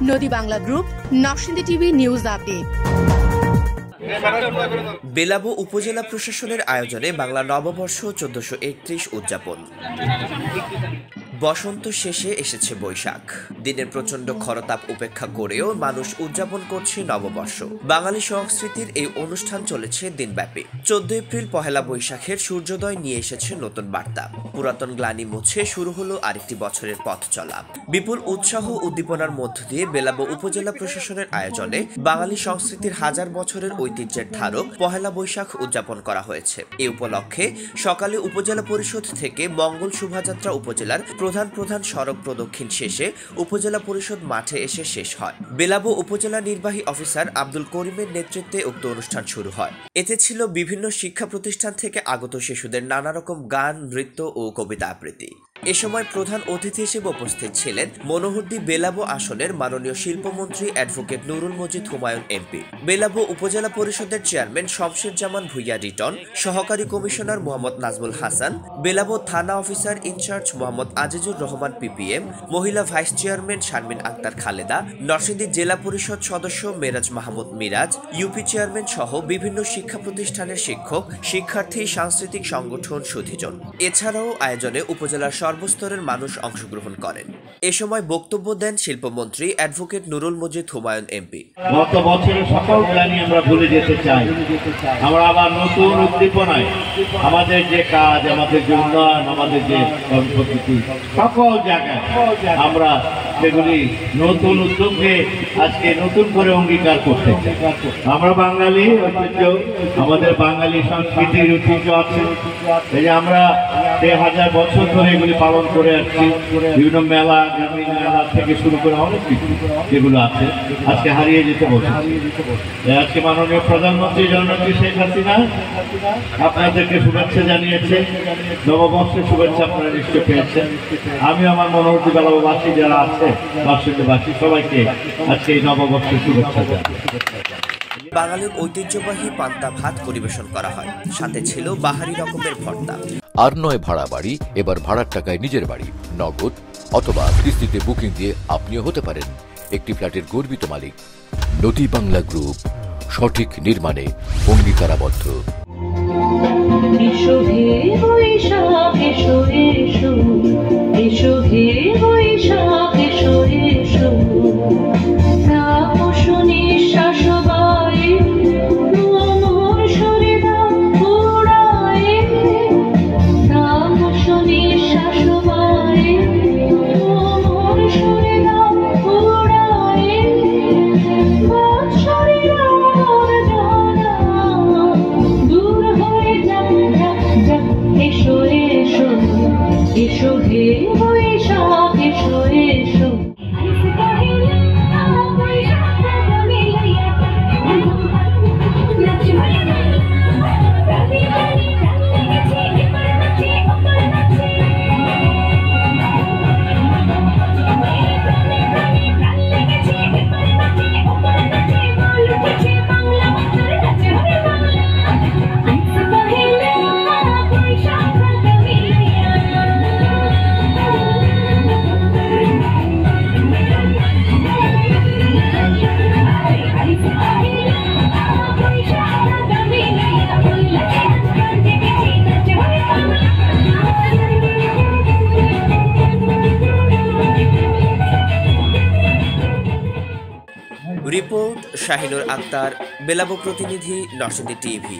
নদী Bangla group, Narsingdi TV news update. Belabo উপজেলা প্রশাসনের আয়োজনে বাংলা নববর্ষ 1431 উদযাপন। বসন্ত শেষে এসেছে বৈশাখ। দিনের প্রচন্ড খরতাপ উপেক্ষা করেও মানুষ উদযাপন করছে নববর্ষ। বাঙালি সংস্কৃতির এই অনুষ্ঠান চলেছে দিনব্যাপী। 14 এপ্রিল পহেলা বৈশাখের সূর্যোদয় নিয়ে এসেছে নতুন বার্তা। পুরাতন গ্লানি মুছে শুরু হলো আরেকটি বছরের পথ চলা। বিপুল উৎসাহ উদ্দীপনার মধ্য দিয়ে বেলাবো উপজেলা প্রশাসনের আয়োজনে বাঙালি সংস্কৃতির হাজার বছরের ঐতিহ্যের ধারক পহেলা বৈশাখ উদযাপন করা হয়েছে। এ উপলক্ষে সকালে উপজেলা পরিষদ থেকে মঙ্গল শোভাযাত্রা উপজেলার প্রধান সড়ক প্রদক্ষিণ শেষে উপজেলা পরিষদ মাঠে এসে শেষ হয়। বেলাবো উপজেলা নির্বাহী অফিসার আব্দুল করিমের নেতৃত্বে উক্ত অনুষ্ঠান শুরু হয়। এতে ছিল বিভিন্ন শিক্ষা প্রতিষ্ঠান থেকে আগত শিশুদের নানা রকম গান, নৃত্য ও কবিতা আবৃত্তি। এ সময় প্রধান অতিথি হিসেবে উপস্থিত ছিলেন মনোহরদী বেলাবো আসনের মাননীয় শিল্পমন্ত্রী অ্যাডভোকেট নুরুল মজিদ হুমায়ুন এমপি, বেলাবো উপজেলা পরিষদের চেয়ারম্যান শমশের জামান ভুইয়া রিটন, সহকারী commissioner Mohammad Nazmul Hasan, Belabo thana officer in charge Mohammad Azizur Rahman PPM, মহিলা ভাইস চেয়ারম্যান শারমিন আক্তার খালেদা, নরসিংদী জেলা পরিষদ সদস্য মেরাজ মাহমুদ মিরাজ, ইউপি চেয়ারম্যান সহ বিভিন্ন শিক্ষা প্রতিষ্ঠানের শিক্ষক, শিক্ষার্থী, সাংস্কৃতিক সংগঠন, সুধীজন। এছাড়াও আয়োজনে উপজেলার সর্বস্তরের মানুষ অংশগ্রহণ করেন। এ সময় বক্তব্য দেন শিল্পমন্ত্রী অ্যাডভোকেট নুরুল মজিদ হুমায়ুন এমপি। গত বছরের সকল প্ল্যানিং আমরা ভুলে যেতে চাই। আমরা আবার নতুন উদ্দীপনায় আমাদের যে কাজ, আমাদের যে উন্নয়ন, আমাদের যে কর্মপদ্ধতি, সকল জায়গায় আমরা সেগুলি নতুন উদ্যোগে আজকে নতুন করে অঙ্গীকার করতে চাই। আমরা বাঙালি ঐতিহ্য, আমাদের বাঙালি সংস্কৃতির ঐতিহ্য আছে। এই যে আমরা 1000 বছর ধরে এগুলি পালন করে আসছি। বিভিন্ন মেলা, গ্রামীণ মেলা থেকে শুরু করে অনেক কিছু যেগুলো আছে আজকে হারিয়ে যেতে বলছে। আজকে মাননীয় প্রধানমন্ত্রী জননেত্রী শেখ হাসিনা আপনাদেরকে শুভেচ্ছা জানিয়েছে। নববর্ষের শুভেচ্ছা আপনারা নিশ্চয় পেয়েছেন। আমি আমার মনোহরদী বেলাবোবাসী যারা আছে, নরসিংদীবাসী সবাইকে আজকে এই নববর্ষের শুভেচ্ছা জানাই। বাঙালির ঐতিহ্যবাহী পান্তা ভাত পরিবেশন করা হয়, সাথে ছিল বাহারি রকমের ভর্তা। আর নয় ভাড়া বাড়ি, এবার ভাড়ার টাকায় নিজের বাড়ি। নগদ অথবা কিস্তিতে বুকিং দিয়ে আপনিও হতে পারেন একটি ফ্ল্যাটের গর্বিত মালিক। নদী বাংলা গ্রুপ, সঠিক নির্মাণে অঙ্গীকারাবদ্ধ। রিপোর্ট শাহিনুর আক্তার, বেলাবো প্রতিনিধি, নরসিংদী টিভি।